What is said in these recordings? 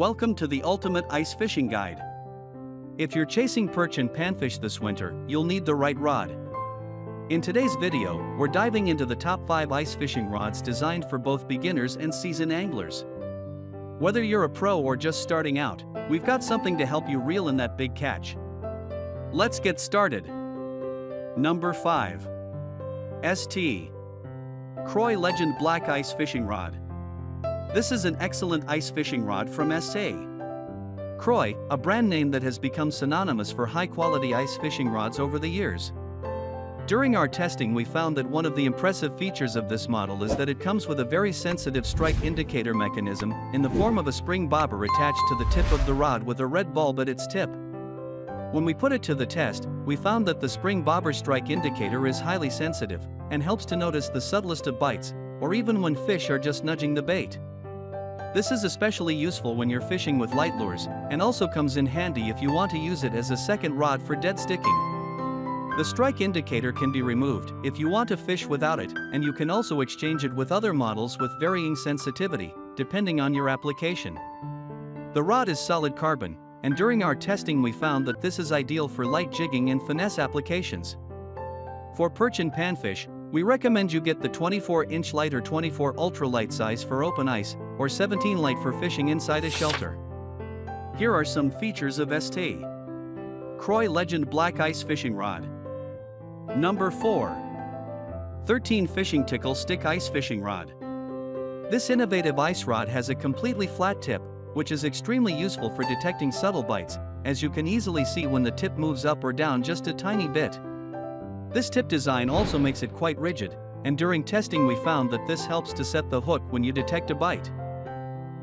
Welcome to the ultimate ice fishing guide. If you're chasing perch and panfish this winter, you'll need the right rod. In today's video, we're diving into the top 5 ice fishing rods designed for both beginners and seasoned anglers. Whether you're a pro or just starting out, we've got something to help you reel in that big catch. Let's get started. Number 5. St.Croix Legend Black Ice Fishing Rod. This is an excellent ice fishing rod from St.Croix, a brand name that has become synonymous for high-quality ice fishing rods over the years. During our testing, we found that one of the impressive features of this model is that it comes with a very sensitive strike indicator mechanism in the form of a spring bobber attached to the tip of the rod with a red bulb at its tip. When we put it to the test, we found that the spring bobber strike indicator is highly sensitive and helps to notice the subtlest of bites, or even when fish are just nudging the bait. This is especially useful when you're fishing with light lures, and also comes in handy if you want to use it as a second rod for dead sticking. The strike indicator can be removed if you want to fish without it, and you can also exchange it with other models with varying sensitivity, depending on your application. The rod is solid carbon, and during our testing we found that this is ideal for light jigging and finesse applications. For perch and panfish, we recommend you get the 24-inch light or 24 ultra-light size for open ice, or 17 light for fishing inside a shelter. Here are some features of St.Croix Legend Black Ice Fishing Rod. Number 4. 13 Fishing Tickle Stick Ice Fishing Rod. This innovative ice rod has a completely flat tip, which is extremely useful for detecting subtle bites, as you can easily see when the tip moves up or down just a tiny bit. This tip design also makes it quite rigid, and during testing we found that this helps to set the hook when you detect a bite.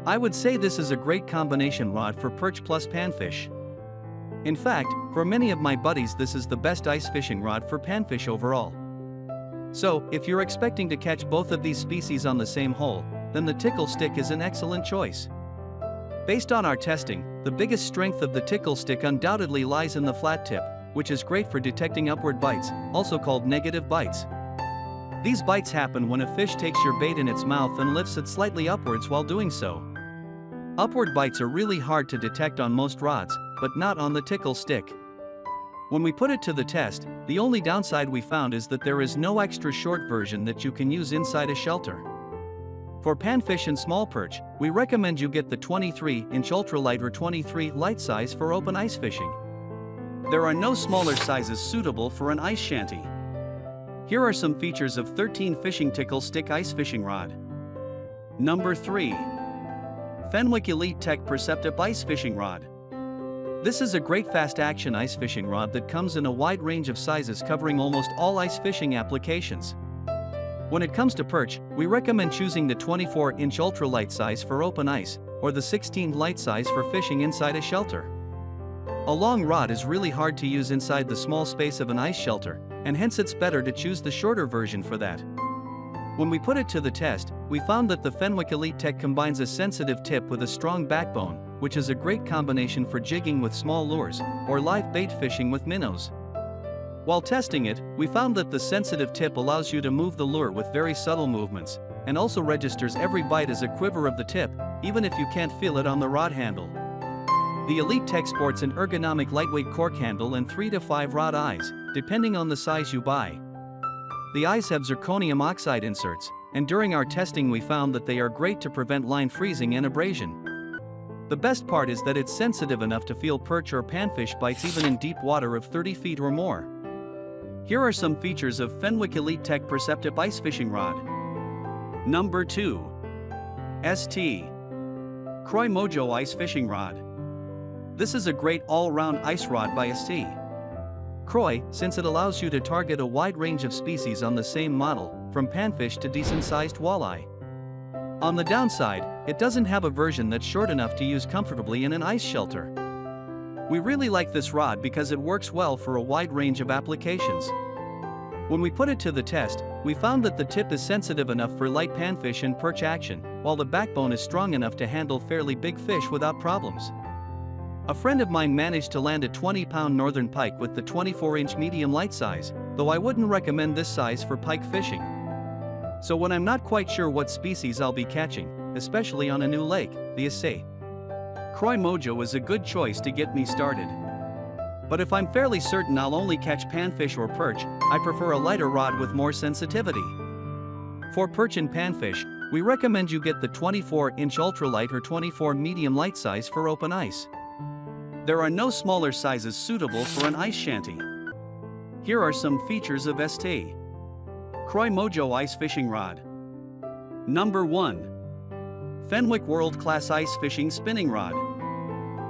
I would say this is a great combination rod for perch plus panfish. In fact, for many of my buddies this is the best ice fishing rod for panfish overall. So, if you're expecting to catch both of these species on the same hole, then the tickle stick is an excellent choice. Based on our testing, the biggest strength of the tickle stick undoubtedly lies in the flat tip, which is great for detecting upward bites, also called negative bites. These bites happen when a fish takes your bait in its mouth and lifts it slightly upwards while doing so. Upward bites are really hard to detect on most rods, but not on the tickle stick. When we put it to the test, the only downside we found is that there is no extra short version that you can use inside a shelter. For panfish and small perch, we recommend you get the 23-inch ultralight or 23 light size for open ice fishing. There are no smaller sizes suitable for an ice shanty. Here are some features of 13 Fishing Tickle Stick Ice Fishing Rod. Number 3. Fenwick Elite Tech Perceptip Ice Fishing Rod. This is a great fast-action ice fishing rod that comes in a wide range of sizes covering almost all ice fishing applications. When it comes to perch, we recommend choosing the 24-inch ultralight size for open ice, or the 16 light size for fishing inside a shelter. A long rod is really hard to use inside the small space of an ice shelter, and hence it's better to choose the shorter version for that. When we put it to the test, we found that the Fenwick Elite Tech combines a sensitive tip with a strong backbone, which is a great combination for jigging with small lures, or live bait fishing with minnows. While testing it, we found that the sensitive tip allows you to move the lure with very subtle movements, and also registers every bite as a quiver of the tip, even if you can't feel it on the rod handle. The Elite Tech sports an ergonomic lightweight cork handle and 3 to 5 rod eyes, depending on the size you buy. The eyes have zirconium oxide inserts, and during our testing we found that they are great to prevent line freezing and abrasion. The best part is that it's sensitive enough to feel perch or panfish bites even in deep water of 30 feet or more. Here are some features of Fenwick Elite Tech Perceptip Ice Fishing Rod. Number 2. St.Croix Mojo Ice Fishing Rod. This is a great all-round ice rod by St.Croix, since it allows you to target a wide range of species on the same model, from panfish to decent-sized walleye. On the downside, it doesn't have a version that's short enough to use comfortably in an ice shelter. We really like this rod because it works well for a wide range of applications. When we put it to the test, we found that the tip is sensitive enough for light panfish and perch action, while the backbone is strong enough to handle fairly big fish without problems. A friend of mine managed to land a 20-pound northern pike with the 24-inch medium light size, though I wouldn't recommend this size for pike fishing. So when I'm not quite sure what species I'll be catching, especially on a new lake, the St.Croix St.Croix Mojo is a good choice to get me started. But if I'm fairly certain I'll only catch panfish or perch, I prefer a lighter rod with more sensitivity. For perch and panfish, we recommend you get the 24-inch ultralight or 24 medium light size for open ice. There are no smaller sizes suitable for an ice shanty. Here are some features of St.Croix Mojo Ice Fishing Rod. Number 1. Fenwick World Class Ice Fishing Spinning Rod.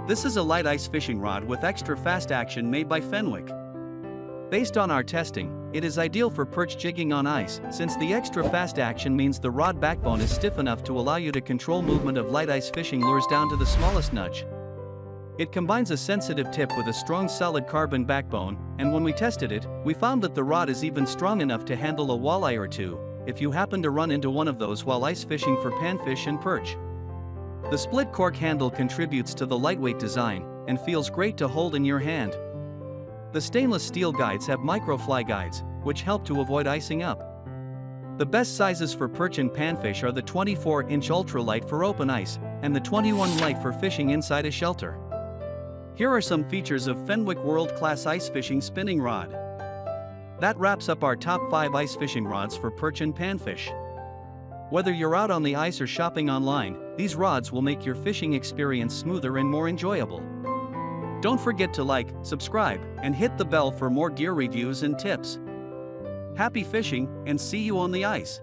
This is a light ice fishing rod with extra fast action made by Fenwick. Based on our testing, it is ideal for perch jigging on ice, since the extra fast action means the rod backbone is stiff enough to allow you to control movement of light ice fishing lures down to the smallest nudge. It combines a sensitive tip with a strong solid carbon backbone, and when we tested it, we found that the rod is even strong enough to handle a walleye or two, if you happen to run into one of those while ice fishing for panfish and perch. The split cork handle contributes to the lightweight design, and feels great to hold in your hand. The stainless steel guides have microfly guides, which help to avoid icing up. The best sizes for perch and panfish are the 24-inch ultralight for open ice, and the 21 light for fishing inside a shelter. Here are some features of Fenwick World Class Ice Fishing Spinning Rod. That wraps up our top 5 ice fishing rods for perch and panfish. Whether you're out on the ice or shopping online, these rods will make your fishing experience smoother and more enjoyable. Don't forget to like, subscribe, and hit the bell for more gear reviews and tips. Happy fishing, and see you on the ice!